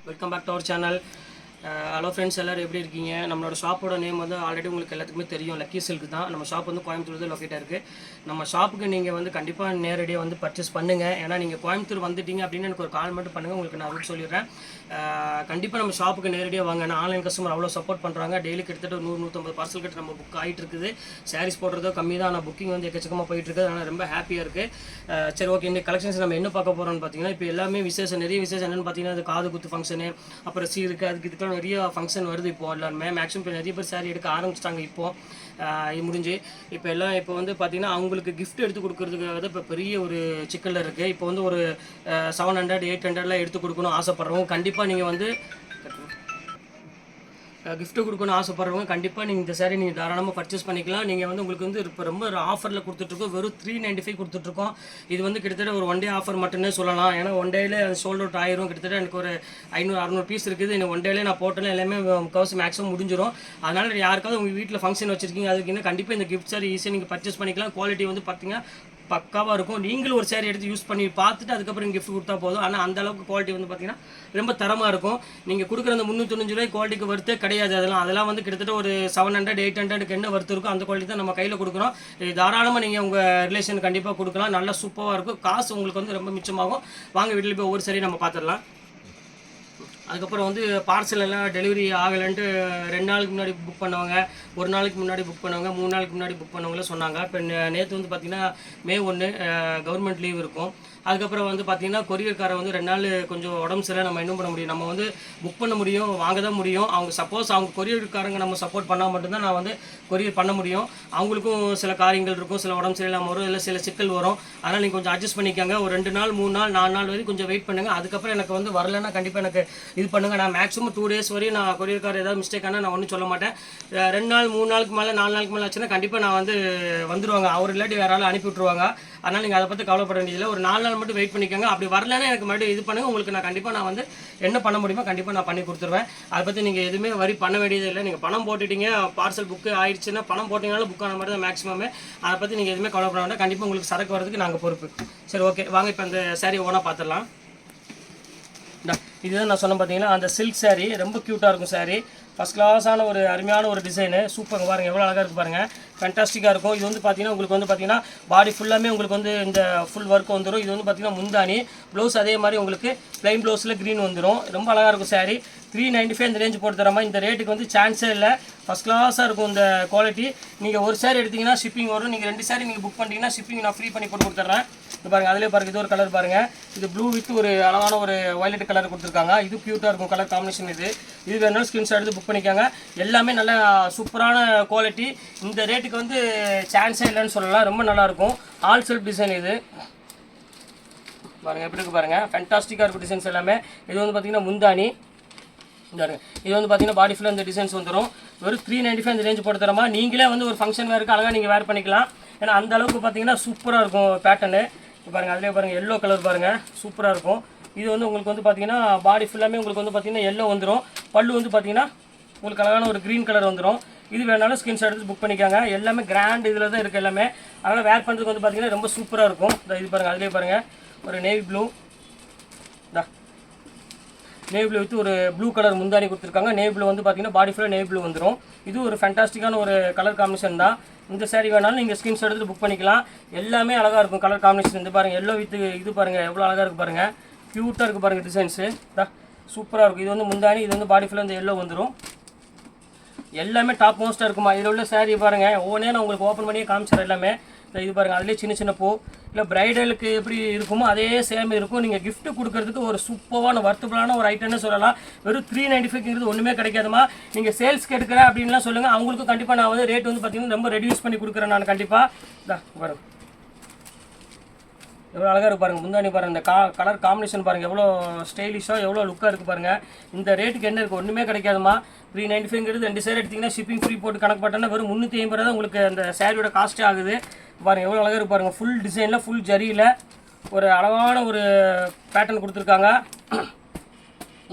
Welcome back to our channel. Hello friends, எல்லோரும் எப்படி இருக்கீங்க? நம்மளோட ஷாப்போட நேம் வந்து ஆல்ரெடி உங்களுக்கு எல்லாத்துக்குமே தெரியும், லக்கி சில்க் தான். நம்ம ஷாப் வந்து கோயம்புத்தூர் லொக்கேட்டாக இருக்குது. நம்ம ஷாப்புக்கு நீங்கள் வந்து கண்டிப்பாக நேரடியாக வந்து பர்ச்சேஸ் பண்ணுங்கள். ஏன்னா நீங்கள் கோயம்புத்தூர் வந்துட்டீங்க அப்படின்னு எனக்கு ஒரு கால் மட்டும் பண்ணுங்கள், உங்களுக்கு நான் வந்து சொல்லிடுறேன். கண்டிப்பாக நம்ம ஷாப்புக்கு நேரடியாக வாங்க. ஏன்னா ஆன்லைன் கஸ்டமர் அவ்வளோ சப்போர்ட் பண்ணுறாங்க. டெய்லி கிட்டத்தட்ட 100-150 பார்சல் கிட்ட நம்ம புக் ஆகிட்டு இருக்குது. சாரீஸ் போடுறதோ கம்மி தான், ஆனால் புக்கிங் வந்து எக்கச்சக்கமாக போயிட்டு இருக்குது. அதனால் ரொம்ப ஹாப்பியாக இருக்குது. சரி, ஓகே. இந்த கலெக்ஷன்ஸ் நம்ம என்ன பார்க்க போகிறோம்னு பார்த்தீங்கன்னா, இப்போ எல்லாமே விசேஷம், நிறைய விசேஷம் என்னென்னு பார்த்தீங்கன்னா, அது காது குத்து ஃபங்க்ஷனு, அப்புறம் சீருக்கு, அதுக்கு இதுக்கெல்லாம் நிறைய ஃபங்க்ஷன் வருது. இப்போ எல்லாருமே மேக்ஸிமம் இப்போ நிறைய பேர் சாரீ எடுக்க ஆரம்பிச்சிட்டாங்க. இது முடிஞ்சு இப்போ வந்து பார்த்தீங்கன்னா அவங்களுக்கு கிஃப்ட் எடுத்து கொடுக்குறதுக்காக இப்போ பெரிய ஒரு சிக்கலில் இருக்குது. இப்போ வந்து ஒரு 700-800 எடுத்து கொடுக்கணும் ஆசைப்பட்றவங்க கண்டிப்பாக நீங்கள் வந்து கிஃப்ட்டு கொடுக்கணும்னு ஆசைப்படுறவங்க கண்டிப்பாக நீங்கள் இந்த சாரீ நீங்கள் தாராளமாக பர்ச்சேஸ் பண்ணிக்கலாம். நீங்கள் வந்து உங்களுக்கு வந்து இப்போ ரொம்ப ஒரு ஆஃபரில் கொடுத்துட்ருக்கோம். வெறும் 395 கொடுத்துட்ருக்கோம். இது வந்து கிட்டத்தட்ட ஒரு 1 டே ஆஃபர் மட்டுமே சொல்லலாம். ஏன்னா 1 டேயில் அது சோல்ட் அவுட் ஆயிரும். கிட்டத்தட்ட எனக்கு ஒரு 500-600 பீஸ் இருக்குது. எனக்கு 1 டேலே நான் போட்டேன், எல்லாமே முக்கால்வாசி மேக்ஸிமம் முடிஞ்சிடும். அதனால் யாருக்காவது உங்கள் வீட்டில் ஃபங்க்ஷன் வச்சுருக்கீங்க, அதுக்கு இன்னும் கண்டிப்பாக இந்த கிஃப்ட் சாரீ ஈஸியாக நீங்கள் பர்ச்சேஸ் பண்ணிக்கலாம். குவாலிட்டி வந்து பார்த்தீங்கன்னா பக்காவாக இருக்கும். நீங்களும் ஒரு சாரீ எடுத்து யூஸ் பண்ணி பார்த்துட்டு அதுக்கப்புறம் கிஃப்ட் கொடுத்தா போதும். ஆனால் அந்த அளவுக்கு குவாலிட்டி வந்து பார்த்தீங்கன்னா ரொம்ப தரமாக இருக்கும். நீங்கள் கொடுக்குற அந்த 395 ரூபாய் குவாலிட்டிக்கு வருத்தே கிடையாது. அதெல்லாம் வந்து கிட்டத்தட்ட ஒரு 700-800க்கு என்ன வருத்து இருக்கும் அந்த குவாலிட்டி தான் நம்ம கையில் கொடுக்குறோம். தாராளமாக நீங்கள் உங்கள் ரிலேஷன் கண்டிப்பாக கொடுக்கலாம். நல்லா சூப்பராக இருக்கும். காசு உங்களுக்கு வந்து ரொம்ப மிச்சமாகும். வாங்க வீட்டில் போய் ஒவ்வொரு சாரீ நம்ம பார்த்துடலாம். அதுக்கப்புறம் வந்து பார்சல் எல்லாம் டெலிவரி ஆகலைன்ட்டு 2 நாளுக்கு முன்னாடி புக் பண்ணுவாங்க, 1 நாளைக்கு முன்னாடி புக் பண்ணுவாங்க, 3 நாளுக்கு முன்னாடி புக் பண்ணவங்கள சொன்னாங்க. இப்போ நேற்று வந்து பார்த்திங்கன்னா May 1 கவர்மெண்ட் லீவ் இருக்கும். அதுக்கப்புறம் வந்து பார்த்திங்கன்னா கொரியர்காரை வந்து 2 நாள் கொஞ்சம் உடம்பு சரியில்லை, நம்ம இன்னும் பண்ண முடியும். நம்ம வந்து புக் பண்ண முடியும், வாங்க தான் முடியும். அவங்க சப்போஸ் அவங்க கொரியர்காரங்க நம்ம சப்போர்ட் பண்ணால் மட்டும்தான் நான் வந்து கொரியர் பண்ண முடியும். அவங்களுக்கும் சில காரியங்கள் இருக்கும், சில உடம்பு சரியில்லாமல் வரும், இல்லை சில சிக்கல் வரும். அதனால் நீங்கள் கொஞ்சம் அட்ஜஸ்ட் பண்ணிக்கோங்க. ஒரு 2 நாள் 3 நாள் 4 நாள் வரைக்கும் கொஞ்சம் வெயிட் பண்ணுங்கள். அதுக்கப்புறம் எனக்கு வந்து வரலன்னா கண்டிப்பாக எனக்கு இது பண்ணுங்கள். நான் மேக்ஸிமம் 2 டேஸ் வரையும் நான் கொரியர்கார் ஏதாவது மிஸ்டேக் ஆனால் நான் ஒன்றும் சொல்ல மாட்டேன். 2 நாள் 3 நாளுக்கு மேலே 4 நாளுக்கு மேலே ஆச்சுன்னா கண்டிப்பாக நான் வந்து வந்துடுவாங்க. அவர் இல்லாட்டி வேறு ஆள் அனுப்பி விட்ருவாங்க. அதனால் நீங்கள் அதை பற்றி கவலைப்பட வேண்டியதில்லை. ஒரு 4 நாள் மட்டும் வெயிட் பண்ணிக்கோங்க. அப்படி வரலன்னா எனக்கு மறுபடியும் இது பண்ணுங்கள். உங்களுக்கு நான் கண்டிப்பாக நான் வந்து என்ன பண்ண முடியுமோ கண்டிப்பாக நான் பண்ணி கொடுத்துருவேன். அதை பற்றி நீங்கள் எதுவுமே வரி பண்ண வேண்டியது இல்லை. நீங்கள் பணம் போட்டுட்டீங்க, பார்சல் புக்கு ஆயிடுச்சுன்னா பணம் போட்டிங்கனாலும் புக் ஆன மாதிரி தான் மேக்ஸிமமே. அதை பற்றி நீங்கள் எதுவுமே கவலைப்பட வேண்டாம். கண்டிப்பாக உங்களுக்கு சரக்கு வரதுக்கு நாங்கள் பொறுப்பு. சரி, ஓகே, வாங்க இப்போ அந்த சாரீ ஓனாக பார்த்துடலாம். இதுதான் நான் சொன்னேன் பார்த்தீங்கன்னா, அந்த சில்க் சாரீ ரொம்ப க்யூட்டாக இருக்கும். சாரீ ஃபஸ்ட் கிளாஸான ஒரு அருமையான ஒரு டிசைனு, சூப்பர் பாருங்கள், எவ்வளோ அழகாக இருக்குது பாருங்கள், ஃபேண்டாஸ்டிக்காக இருக்கும். இது வந்து பார்த்தீங்கன்னா உங்களுக்கு வந்து பார்த்தீங்கன்னா பாடி ஃபுல்லாமே உங்களுக்கு வந்து இந்த ஃபுல் ஒர்க் வந்துடும். இது வந்து பார்த்தீங்கன்னா முந்தானி, ப்ளவுஸ் அதே மாதிரி உங்களுக்கு ப்ளைன் ப்ளவுஸில் க்ரீன் வந்துடும். ரொம்ப அழகாக இருக்கும் சாரீ. 395 இந்த ரேஞ்ச் போட்டு தரமா. இந்த ரேட்டுக்கு வந்து சான்ஸே இல்லை. ஃபஸ்ட் கிளாஸாக இருக்கும் இந்த குவாலிட்டி. நீங்கள் ஒரு சாரீ எடுத்திங்கன்னா ஷிப்பிங் வரும். நீங்கள் 2 சாரீ நீங்கள் புக் பண்ணிட்டீங்கன்னா ஷிப்பிங் நான் ஃப்ரீ பண்ணி போட்டு கொடுத்துட்றேன். இது பாருங்கள், அதிலே பாருங்கள், இது ஒரு கலர் பாருங்கள், இது ப்ளூ வித் ஒரு அழகான ஒரு வயலட் கலர் கொடுத்துருக்காங்க. இது க்யூட்டாக இருக்கும் கலர் காம்பினேஷன். இது வேணாலும் ஸ்க்ரீன்ஷாட் எடுத்து புக் பண்ணிக்காங்க. எல்லாமே நல்ல சூப்பரான குவாலிட்டி. இந்த ரேட்டுக்கு வந்து சான்ஸே இல்லைன்னு சொல்லலாம். ரொம்ப நல்லாயிருக்கும். All self design. இது பாருங்கள் எப்படி இருக்குது பாருங்கள், ஃபேண்டாஸ்டிக்காக இருக்கும் டிசைன்ஸ் எல்லாமே. இது வந்து பார்த்திங்கன்னா முந்தானி. இது வந்து பார்த்தீங்கன்னா பாடி ஃபுல்லாக இந்த டிசைன்ஸ் வந்துடும். வெறும் 395 இந்த ரேஞ்ச் போட்டு தரமா. நீங்களே வந்து ஒரு ஃபங்க்ஷன் வேறுக்கு அழகாக நீங்கள் வேர் பண்ணிக்கலாம். ஏன்னா அந்த அளவுக்கு பார்த்தீங்கன்னா சூப்பராக இருக்கும் பேட்டர்னு. பாருங்கள், அதிலே பாருங்கள், எல்லோ கலர் பாருங்கள், சூப்பராக இருக்கும். இது வந்து உங்களுக்கு வந்து பார்த்தீங்கன்னா பாடி ஃபுல்லாமே உங்களுக்கு வந்து பார்த்தீங்கன்னா எல்லோ வந்துடும். பல்லு வந்து பார்த்தீங்கன்னா உங்களுக்கு அழகான ஒரு க்ரீன் கலர் வந்துடும். இது வேணாலும் ஸ்கிரீன்ஷாட் எடுத்து புக் பண்ணிக்காங்க. எல்லாமே கிராண்ட் இதில் தான் இருக்குது எல்லாமே. அதனால் வேர் பண்ணுறதுக்கு வந்து பார்த்தீங்கன்னா ரொம்ப சூப்பராக இருக்கும். இது பாருங்கள், அதிலே பாருங்கள், ஒரு navy blue, navy blue with ஒரு ப்ளூ கலர் முந்தானி கொடுத்துருக்காங்க. நேவி ப்ளூ வந்து பார்த்தீங்கன்னா பாடி ஃபுல்லாக நேவி ப்ளூ வந்துடும். இது ஒரு ஃபேண்டாஸ்டிக்கான ஒரு கலர் காம்பினேஷன் தான். இந்த சாரீ வேணாலும் நீங்கள் ஸ்கிரீன்ஷாட் எடுத்து புக் பண்ணிக்கலாம். எல்லாமே அழகாக இருக்கும் கலர் காம்பினேஷன். இது பாருங்கள், எல்லோ வித் இது பாருங்கள், எவ்வளோ அழகாக இருக்குது பாருங்கள், க்யூட்டாக இருக்குது பாருங்கள் டிசைன்ஸு. சூப்பராக இருக்கும். இது வந்து முந்தானி, இது வந்து பாடி ஃபுல்லாக இந்த எல்லோ வந்துடும். எல்லாமே டாப் மோஸ்ட்டாக இருக்குமா. இதில் உள்ள சாரீ பாருங்கள், ஒவ்வொன்றே நான் உங்களுக்கு ஓப்பன் பண்ணியே காமிச்சிடறேன் எல்லாமே. இது பாருங்கள், அதிலே சின்ன சின்ன பூ, இல்லை ப்ரைடலுக்கு எப்படி இருக்குமோ அதே சேம் இருக்கும். நீங்கள் கிஃப்ட் கொடுக்கறதுக்கு ஒரு சூப்பரான வர்த்தபுளான ஒரு ஐட்டம்னு சொல்லலாம். வெறும் 395ங்கிறது ஒன்றுமே கிடைக்காதுமா. நீங்கள் சேல்ஸ்க்கு எடுக்கிறேன் அப்படின்லாம் சொல்லுங்கள், அவங்களுக்கும் கண்டிப்பாக நான் வந்து ரேட் வந்து பார்த்தீங்கன்னா ரொம்ப ரெடியூஸ் பண்ணி கொடுக்குறேன் நான் கண்டிப்பாக. வரும் எவ்வளோ அழகாக இருக்குது பாருங்கள் முந்தானி பாருங்கள். இந்த கலர் காம்பினேஷன் பாருங்கள், எவ்வளோ ஸ்டைலிஷாக எவ்வளோ லுக்காக இருக்குது பாருங்கள். இந்த ரேட்டுக்கு என்ன இருக்குது, ஒன்றுமே கிடைக்காதுமா. 395ங்கிறது 2 சாரீ எடுத்திங்கன்னா ஷிப்பிங் ஃப்ரீ போட்டு கணக்கு போட்டோன்னா வெறும் 350 தான் உங்களுக்கு அந்த சாரியோட காஸ்ட்டே ஆகுது. பாருங்கள் எவ்வளோ அழகாக இருக்குது பாருங்கள். ஃபுல் டிசைனில் ஃபுல் ஜரியில் ஒரு அழகான ஒரு பேட்டர்ன் கொடுத்துருக்காங்க.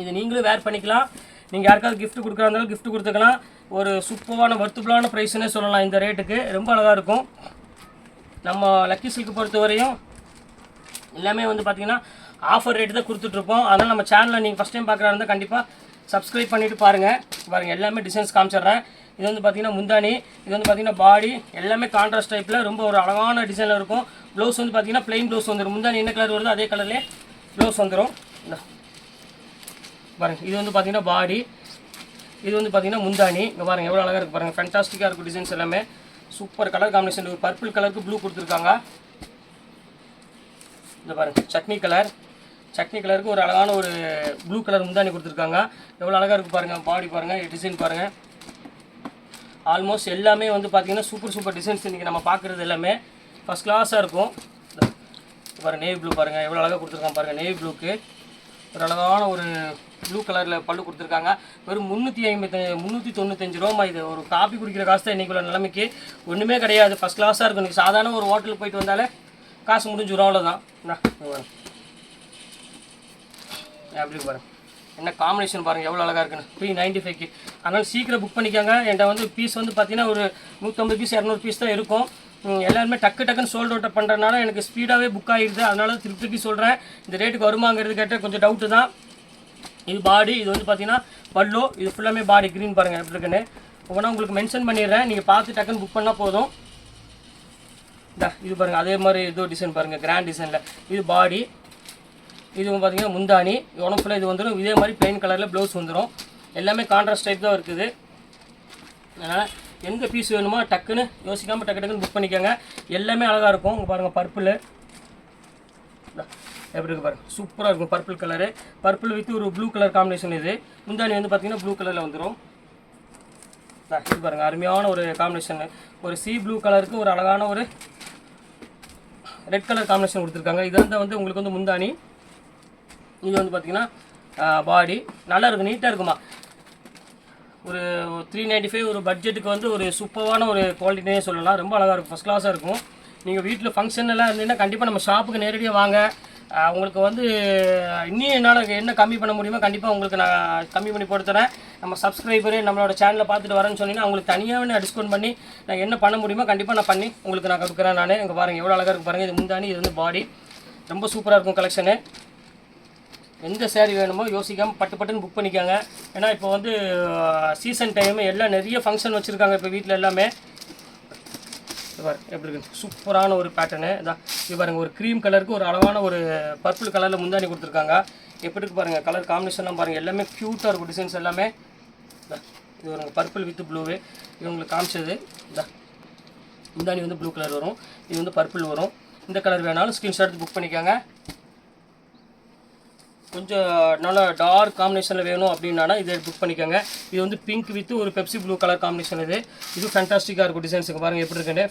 இது நீங்களும் வேர் பண்ணிக்கலாம். நீங்கள் யாருக்காவது கிஃப்ட் கொடுக்குறா இருந்தாலும் கிஃப்ட் கொடுத்துக்கலாம். ஒரு சூப்பரான வர்த்தபுளான ப்ரைஸ்னே சொல்லலாம் இந்த ரேட்டுக்கு. ரொம்ப அழகாக இருக்கும். நம்ம லக்கி சில்க் பொறுத்த வரையும் எல்லாமே வந்து பார்த்திங்கன்னா ஆஃபர் ரேட்டு தான் கொடுத்துட்ருப்போம். அதனால் நம்ம சேனலில் நீங்கள் ஃபஸ்ட் டைம் பார்க்குறா இருந்தால் கண்டிப்பாக சப்ஸ்கிரைப் பண்ணிவிட்டு பாருங்கள் எல்லாமே டிசைன்ஸ் காமிச்சிட்றேன். இது வந்து பார்த்திங்கன்னா முந்தானி, இது வந்து பார்த்திங்கன்னா பாடி, எல்லாமே கான்ட்ராஸ்ட் டைப்பில் ரொம்ப ஒரு அழகான டிசைனில் இருக்கும். ப்ளவுஸ் வந்து பார்த்திங்கன்னா ப்ளைன் ப்ளவுஸ் வந்துடும். முந்தானி என்ன கலர் வருதோ அதே கலர்லேயே ப்ளவுஸ் வந்துடும். பாருங்கள் இது வந்து பார்த்திங்கன்னா பாடி, இது வந்து பார்த்திங்கன்னா முந்தானி. இங்கே பாருங்கள் எவ்வளோ அழகாக இருக்குது பாருங்கள், ஃபேன்டாஸ்டிக்காக இருக்கும் டிசைன்ஸ் எல்லாமே. Super colour combination. ஒரு பர்பிள் கலருக்கு ப்ளூ கொடுத்துருக்காங்க. இந்த பாருங்கள் சட்னி கலருக்கு ஒரு அழகான ஒரு ப்ளூ கலர் முந்தானி கொடுத்துருக்காங்க. எவ்வளோ அழகாக இருக்குது பாருங்கள். பாடி பாருங்கள், டிசைன் பாருங்கள். ஆல்மோஸ்ட் எல்லாமே வந்து பார்த்திங்கன்னா சூப்பர் டிசைன்ஸ் இன்றைக்கி நம்ம பார்க்குறது எல்லாமே ஃபஸ்ட் கிளாஸாக இருக்கும். பாருங்கள் நேவி ப்ளூ பாருங்கள் எவ்வளோ அழகாக கொடுத்துருக்காங்க பாருங்கள். நேவி ப்ளூக்கு ஒரு அழகான ஒரு ப்ளூ கலரில் பல்லு கொடுத்துருக்காங்க. வெறும் 395 ரூபா. இது ஒரு காப்பி குடிக்கிற காசு தான் இன்றைக்கி உள்ள நிலைமைக்கு. ஒன்றுமே கிடையாது, ஃபஸ்ட் கிளாஸாக இருக்கும். இன்றைக்கி சாதாரண ஒரு ஹோட்டலுக்கு போயிட்டு வந்தாலே காசு முடிஞ்சிடும், அவ்வளோதான். எப்படி பாருங்கள் என்ன காம்பினேஷன் பாருங்கள் எவ்வளோ அழகாக இருக்குன்னு. 395க்கு. அதனால் சீக்கிரம் புக் பண்ணிக்கோங்க. என்கிட்ட வந்து பீஸ் வந்து பார்த்திங்கன்னா ஒரு 150 பீஸ் 200 பீஸ் தான் இருக்கும். எல்லாருமே டக்குன்னு சோல்ட் அவுட் பண்ணுறதுனால எனக்கு ஸ்பீடாகவே புக் ஆகிடுது. அதனால திருப்பி சொல்கிறேன், இந்த ரேட்டுக்கு வருமாங்கிறது கேட்டால் கொஞ்சம் டவுட்டு தான். இது பாடி, இது வந்து பார்த்திங்கன்னா பல்லு, இது ஃபுல்லாமே பாடி க்ரீன் பாருங்கள் எப்படி இருக்குன்னு. ஒவ்வொன்றா உங்களுக்கு மென்ஷன் பண்ணிடுறேன், நீங்கள் பார்த்து டக்குன்னு புக் பண்ணால் போதும். இது பாருங்கள் அதே மாதிரி ஏதோ டிசைன் பாருங்கள் கிராண்ட் டிசைனில். இது பாடி, இது பார்த்திங்கன்னா முந்தானி, உடம்பு ஃபுல்லாக இது வந்துடும். இதே மாதிரி பிளெயின் கலரில் ப்ளவுஸ் வந்துடும். எல்லாமே கான்ட்ராஸ்ட் டைப் தான் இருக்குது. அதனால் எந்த பீஸ் வேணுமோ டக்குன்னு யோசிக்காமல் டக்குன்னு புக் பண்ணிக்கோங்க. எல்லாமே அழகாக இருக்கும். இங்கே பாருங்கள் பர்பிள் எப்படி இருக்குது பாருங்கள், சூப்பராக இருக்கும். பர்பிள் வித் ஒரு ப்ளூ கலர் காம்பினேஷன். இது முந்தானி வந்து பார்த்திங்கன்னா ப்ளூ கலரில் வந்துடும். இது பாருங்கள் அருமையான ஒரு காம்பினேஷன். ஒரு சி ப்ளூ கலருக்கு ஒரு அழகான ஒரு ரெட் கலர் காம்பினேஷன் கொடுத்துருக்காங்க. இது வந்து உங்களுக்கு வந்து முந்தானி, இது வந்து பார்த்திங்கன்னா பாடி. நல்லா இருக்கும், நீட்டாக இருக்குமா. ஒரு 395 ஒரு பட்ஜெட்டுக்கு வந்து ஒரு சூப்பரான ஒரு குவாலிட்டினே சொல்லலாம். ரொம்ப அழகாக இருக்கும், ஃபஸ்ட் கிளாஸாக இருக்கும். நீங்கள் வீட்டில் ஃபங்க்ஷன் எல்லாம் இருந்தீங்கன்னா கண்டிப்பாக நம்ம ஷாப்புக்கு நேரடியாக வாங்க. உங்களுக்கு வந்து இன்னும் என்னால் என்ன கம்மி பண்ண முடியுமோ கண்டிப்பாக உங்களுக்கு நான் கம்மி பண்ணி போட்டு தரேன். நம்ம சப்ஸ்கிரைபரு நம்மளோட சேனலை பார்த்துட்டு வரேன்னு சொன்னீங்கன்னா அவங்களுக்கு தனியாக நான் டிஸ்கவுண்ட் பண்ணி நான் என்ன பண்ண முடியுமோ கண்டிப்பாக நான் பண்ணி உங்களுக்கு நான் கொடுக்குறேன். நான் இங்கே பாருங்கள் எவ்வளோ அழகாக இருக்குது பாருங்கள். இது முந்தானி, இது வந்து பாடி. ரொம்ப சூப்பராக இருக்கும் கலெக்ஷனு. எந்த சேரீ வேணுமோ யோசிக்காமல் பட்டுன்னு புக் பண்ணிக்கோங்க. ஏன்னா இப்போ வந்து சீசன் டைமு எல்லாம் நிறைய ஃபங்க்ஷன் வச்சுருக்காங்க இப்போ வீட்டில் எல்லாமே. எப்படி இருக்கு சூப்பரான ஒரு பேட்டர்னு இதான். இது பாருங்கள் ஒரு க்ரீம் கலருக்கு ஒரு அழகான ஒரு பர்பிள் கலரில் முந்தானி கொடுத்துருக்காங்க. எப்படி இருக்கு பாருங்கள் கலர் காம்பினேஷன்லாம் பாருங்கள். எல்லாமே க்யூட்டாக இருக்கும் டிசைன்ஸ் எல்லாமே. இது ஒரு பர்பிள் வித் ப்ளூவு. இது உங்களுக்கு காமிச்சது இதான். முந்தானி வந்து ப்ளூ கலர் வரும், இது வந்து பர்பிள் வரும். இந்த கலர் வேணாலும் ஸ்க்ரீன்ஷாட் எடுத்து புக் பண்ணிக்கோங்க. கொஞ்சம் நல்லா டார்க் காம்பினேஷனில் வேணும் அப்படின்னா இதை புக் பண்ணிக்கோங்க. இது வந்து பிங்க் வித் ஒரு பெப்சி ப்ளூ கலர் காம்பினேஷன். இது ஃபேன்டாஸ்டிக்காக இருக்கும் டிசைன்ஸுக்கு பாருங்கள் எப்படி இருக்குன்னு.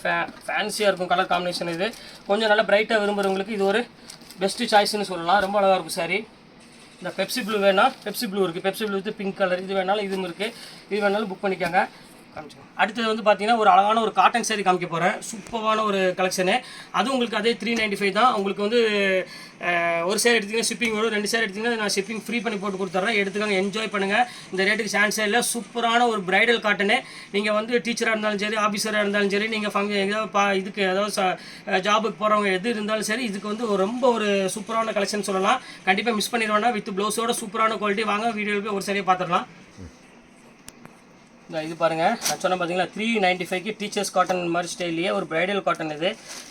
ஃபேன்சியாக இருக்கும் கலர் காம்பினேஷன். இது கொஞ்சம் நல்லா பிரைட்டாக விரும்புகிறவங்களுக்கு இது ஒரு பெஸ்ட்டு சாய்ஸ்னு சொல்லலாம். ரொம்ப அழகாக இருக்கும் சாரி. இந்த பெப்சி ப்ளூ வேணால் பெப்சி ப்ளூ இருக்குது, Pepsi blue with pink colour. இது வேணாலும் இதுவும் இருக்குது, இது வேணாலும் புக் பண்ணிக்கோங்க. அடுத்தது வந்து பார்த்தீங்கன்னா ஒரு அழகான ஒரு காட்டன் சாரி காமிக்க போகிறேன். சூப்பரான ஒரு கலெக்ஷனு. அதுவும் உங்களுக்கு அதே 395 தான். உங்களுக்கு வந்து ஒரு சேர் எடுத்திங்கன்னா ஷிப்பிங் வரும், 2 சேர் எடுத்திங்கன்னா நான் ஷிப்பிங் ஃப்ரீ பண்ணி போட்டு கொடுத்துட்றேன். எடுத்துக்காங்க, என்ஜாய் பண்ணுங்கள். இந்த ரேட்டுக்கு சான்ஸே இல்லை. சூப்பரான ஒரு பிரைடல் காட்டனு. நீங்கள் வந்து டீச்சராக இருந்தாலும் சரி, ஆஃபீஸராக இருந்தாலும் சரி, நீங்கள் இதுக்கு ஏதாவது ஜாபுக்கு போகிறவங்க எது இருந்தாலும் சரி, இதுக்கு வந்து ரொம்ப ஒரு சூப்பரான கலெக்ஷன் சொல்லலாம். கண்டிப்பாக மிஸ் பண்ணிடுவேன்னா வித் ப்ளவுஸோட சூப்பரான குவாலிட்டி. வாங்க வீடியோவுக்கு ஒரு சரியாக பார்த்துடலாம். இது பாருங்கள் நான் சொன்ன பார்த்தீங்களா 395க்கு டீச்சர்ஸ் காட்டன் மாதிரி ஸ்டைல்லையே ஒரு பிரைடல் காட்டன். இது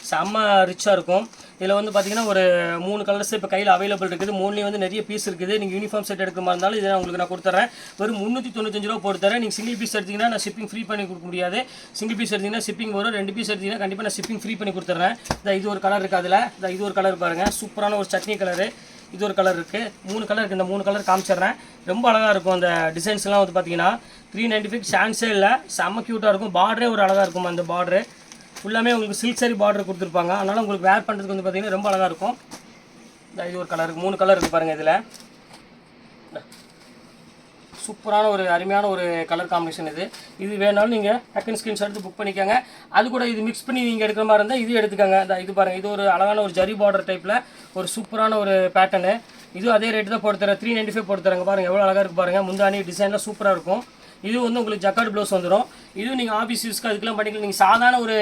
செம்ம ரிச்சாக இருக்கும். இதில் வந்து பார்த்தீங்கன்னா ஒரு 3 கலர்ஸ் இப்போ கையில் அவைலபிள் இருக்குது. 3லேயும் வந்து நிறைய பீஸ் இருக்குது. நீங்கள் யூனிஃபார்ம் செட் எடுக்கிற மாதிரி இருந்தாலும் இதை உங்களுக்கு நான் கொடுத்துறேன். வெறும் 395 ரூபா போட்டு தரேன். நீங்கள் சிங்கிள் பீஸ் எடுத்திங்கன்னா நான் ஷிப்பிங் ஃப்ரீ பண்ணி கொடுக்க முடியாது. சிங்கிள் பீஸ் எடுத்திங்கன்னா ஷிப்பிங் வரும். 2 பீஸ் எடுத்திங்கன்னா கண்டிப்பாக நான் ஷிப்பிங் ஃப்ரீ பண்ணி கொடுத்துட்றேன். இது ஒரு கலர் இருக்குது. அதில் இது ஒரு கலர் பாருங்கள், சூப்பரான ஒரு சட்னி கலரு. இது ஒரு கலர் இருக்குது, 3 கலர் இருக்குது. இந்த 3 கலர் காமிச்சிட்றேன். ரொம்ப அழகாக இருக்கும் அந்த டிசைன்ஸ்லாம் வந்து பார்த்தீங்கன்னா 395 சான்ஸே இல்லை. செம்ம க்யூட்டாக இருக்கும். பார்டரே ஒரு அழகாக இருக்கும். அந்த பார்டரு ஃபுல்லாமே உங்களுக்கு சில்க் சாரி பார்டர் கொடுத்துருப்பாங்க. அதனால் உங்களுக்கு வேர் பண்ணுறதுக்கு வந்து பார்த்தீங்கன்னா ரொம்ப அழகாக இருக்கும். இது ஒரு கலர் இருக்குது, 3 கலர் இருக்குது பாருங்கள். இதில் சூப்பரான ஒரு அருமையான ஒரு கலர் காம்பினேஷன். இது வேணாலும் நீங்கள் டக்குன்னு ஸ்க்ரீன்ஷாட் எடுத்து புக் பண்ணிக்கோங்க. அது கூட இது மிக்ஸ் பண்ணி நீங்கள் எடுக்கிற மாதிரி இருந்தால் இது எடுத்துக்கோங்க. இது பாருங்கள், இது ஒரு அழகான ஒரு ஜரி பார்டர் டைப்பில் ஒரு சூப்பரான ஒரு பேட்டர்னு. இதுவும் அதே ரேட்டு தான் போட்டு தரேன். 395 போட்டு தரேங்க. பாருங்கள் எவ்வளோ அழகாக இருக்குது பாருங்கள். முந்தானி டிசைன்லாம் சூப்பராக இருக்கும். இது வந்து உங்களுக்கு ஜக்கார்டு ப்ளவுஸ் வந்துடும். இதுவும் நீங்கள் ஆஃபீஸ் யூஸ்க்கு அதுக்கெல்லாம் பண்ணிக்கலாம். நீங்கள் சாதாரண ஒரு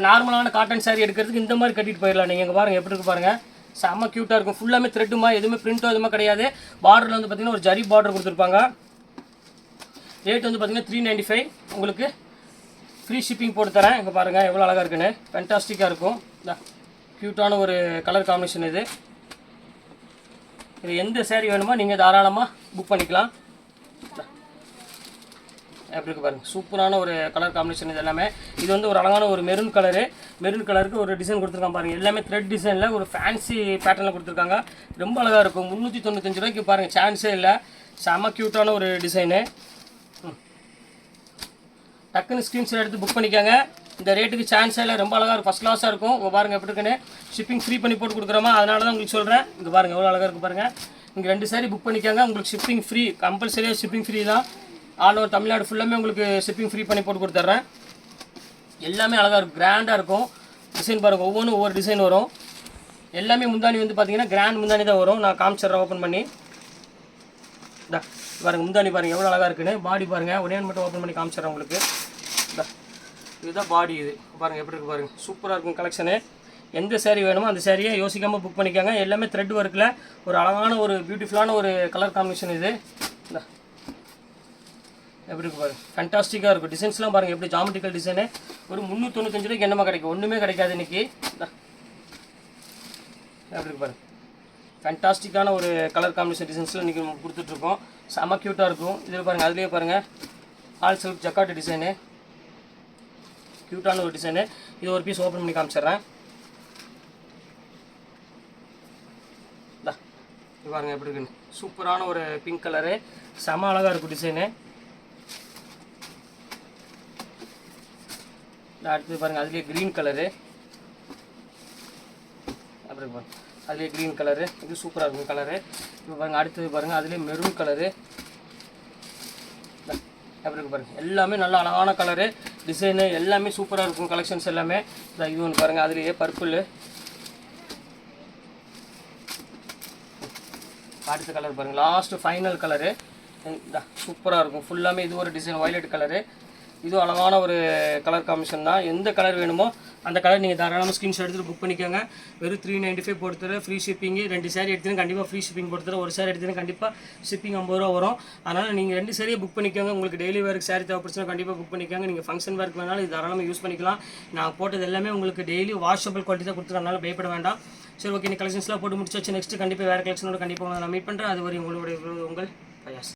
நார்மலான காட்டன் சாரி எடுக்கிறதுக்கு இந்த மாதிரி கட்டிட்டு போயிடலாம். நீங்கள் இங்கே பாருங்கள் எப்படி இருக்குது பாருங்கள். செம்ம க்யூட்டாக இருக்கும். ஃபுல்லாமே த்ரெட்டுமா, எதுவுமே பிரிண்ட்டோ எதுவுமே கிடையாது. பார்டரில் வந்து பார்த்தீங்கன்னா ஒரு ஜரி பார்டர் கொடுத்துருப்பாங்க. ரேட் வந்து பார்த்தீங்கன்னா 395. உங்களுக்கு ஃப்ரீ ஷிப்பிங் போட்டு தரேன். இங்கே பாருங்கள் எவ்வளோ அழகாக இருக்குன்னு, ஃபேன்டாஸ்டிக்காக இருக்கும். க்யூட்டான ஒரு கலர் காம்பினேஷன் இது. இது எந்த சேரீ வேணுமோ நீங்கள் தாராளமாக புக் பண்ணிக்கலாம். எப்படி இருக்கு பாருங்கள், சூப்பரான ஒரு கலர் காம்பினேஷன் இது எல்லாமே. இது வந்து ஒரு அழகான ஒரு மெரூன் கலரு. மெரூன் கலருக்கு ஒரு டிசைன் கொடுத்துருக்காங்க பாருங்கள். எல்லாமே த்ரெட் டிசைனில் ஒரு ஃபேன்சி பேட்டர்னில் கொடுத்துருக்காங்க. ரொம்ப அழகாக இருக்கும். 395 ரூபாய்க்கு பாருங்கள், சான்ஸே இல்லை. செம்ம க்யூட்டான ஒரு டிசைனு. டக்குன்னு ஸ்க்ரீன்ஷாட் எடுத்து புக் பண்ணிக்கோங்க. இந்த ரேட்டுக்கு சான்ஸே இல்லை, ரொம்ப அழகாக இருக்கும், ஃபஸ்ட் கிளாஸாக இருக்கும். இங்கே பாருங்கள் எப்படி இருக்குன்னு. ஷிப்பிங் ஃப்ரீ பண்ணி போட்டு கொடுக்குறோமா, அதனால தான் உங்களுக்கு சொல்கிறேன். இங்கே பாருங்கள் எவ்வளோ அழகாக இருக்குது பாருங்கள். இங்கே 2 சாரி புக் பண்ணிக்கோங்க, உங்களுக்கு ஷிப்பிங் ஃப்ரீ, கம்பல்சரியாக ஷிப்பிங் ஃப்ரீ தான். ஆல் ஓவர் தமிழ்நாடு ஃபுல்லாமே உங்களுக்கு ஷிப்பிங் ஃப்ரீ பண்ணி போட்டு கொடுத்துட்றேன். எல்லாமே அழகாக இருக்கும், கிராண்டாக இருக்கும். டிசைன் பாருங்கள், ஒவ்வொன்றும் ஒவ்வொரு டிசைன் வரும். எல்லாமே முந்தானி வந்து பார்த்தீங்கன்னா கிராண்ட் முந்தானி தான் வரும். நான் காமிச்சிட்றேன் ஓப்பன் பண்ணி. பாருங்கள் முந்தானி பாருங்கள் எவ்வளோ அழகாக இருக்குன்னு. பாடி பாருங்கள், ஒரே மட்டும் ஓப்பன் பண்ணி காமிச்சிட்றேன் உங்களுக்கு. இதுதான் பாடி. இது பாருங்கள் எப்படி இருக்குது பாருங்கள், சூப்பராக இருக்கும் கலெக்ஷனு. எந்த சேரீ வேணுமோ அந்த சேரீயை யோசிக்காமல் புக் பண்ணிக்கோங்க. எல்லாமே த்ரெட் ஒர்க்கில் ஒரு அழகான ஒரு பியூட்டிஃபுல்லான ஒரு கலர் காம்பினேஷன் இது. எப்படி இருக்கு பாருங்கள், ஃபேன்டாஸ்டிக்காக இருக்கும். டிசைன்ஸ்லாம் பாருங்கள் எப்படி ஜாமெட்ரிக்கல் டிசைனு. ஒரு 395 ரூபாய்க்கு என்னமா கிடைக்கும், ஒன்றுமே கிடைக்காது இன்றைக்கி. எப்படி இருக்கு பாருங்கள், ஃபேன்டாஸ்டிக்கான ஒரு கலர் காம்பினேஷன் டிசைன்ஸில் இன்றைக்கி நம்ம கொடுத்துட்ருக்கோம். செம்ம க்யூட்டாக இருக்கும். இதில் பாருங்கள், அதுலேயே பாருங்கள் ஆல் செல்ஃப் ஜக்காட்டு டிசைனு, க்யூட்டான ஒரு டிசைனு. இது ஒரு பீஸ் ஓப்பன் பண்ணி காமிச்சிட்றேன். இது பாருங்கள் எப்படி இருக்குன்னு, சூப்பரான ஒரு பிங்க் கலரு, செம அழகாக இருக்கும் டிசைனு. அடுத்தது பாருங்கள் அதுலேயே க்ரீன் கலரு, அப்படி பாருங்கள் அதுலேயே க்ரீன் கலரு, இது சூப்பராக இருக்கும் கலரு. இப்போ பாருங்கள் அடுத்தது பாருங்கள் அதுலேயே மெரூன் கலரு, எப்படி இருக்கு பாருங்கள். எல்லாமே நல்ல அழகான கலரு, டிசைனு எல்லாமே சூப்பராக இருக்கும் கலெக்ஷன்ஸ் எல்லாமே. இது ஒன்று பாருங்கள் அதுலேயே பர்பிள். அடுத்த கலர் பாருங்கள், லாஸ்ட்டு ஃபைனல் கலரு, சூப்பராக இருக்கும். ஃபுல்லாமே இது ஒரு டிசைன் வயலட் கலரு. இதுவும் அழகான ஒரு கலர் காம்பினேஷன் தான். எந்த கலர் வேணுமோ அந்த கலர் நீங்கள் தாராளமாக ஸ்க்ரீன்ஷாட் எடுத்துகிட்டு புக் பண்ணிக்கோங்க. வெறும் 395 போட்டுத்தர, ஃப்ரீ ஷிப்பிங்கு. 2 சாரி எடுத்துன்னு கண்டிப்பாக ஃப்ரீ ஷிப்பிங் போட்டுத்தர, ஒரு சாரி எடுத்துன்னு கண்டிப்பாக ஷிப்பிங் 50 ரூபா வரும். அதனால் நீங்கள் 2 சாரியை புக் பண்ணிக்கோங்க. உங்களுக்கு டெய்லி வேருக்கு சாரி தேவைப்படுச்சுன்னா கண்டிப்பாக புக் பண்ணிக்கோங்க. நீங்கள் ஃபங்க்ஷன் வேருக்கு வேணாலும் இது தாராளமாக யூஸ் பண்ணிக்கலாம். நான் போட்டது எல்லாமே உங்களுக்கு டெய்லி வாஷபிள் குவாலிட்டி தான் கொடுத்துருக்கனால பயப்பட வேண்டாம். சரி ஓகே, இந்த கலெக்ஷன்ஸ்லாம் போட்டு முடிச்சாச்சு. நெக்ஸ்ட்டு கண்டிப்பாக வேறு கலெக்ஷனோட கண்டிப்பாக நான் மீட் பண்ணுறேன். அது வரை உங்களுடைய உங்கள் பயாஸ்.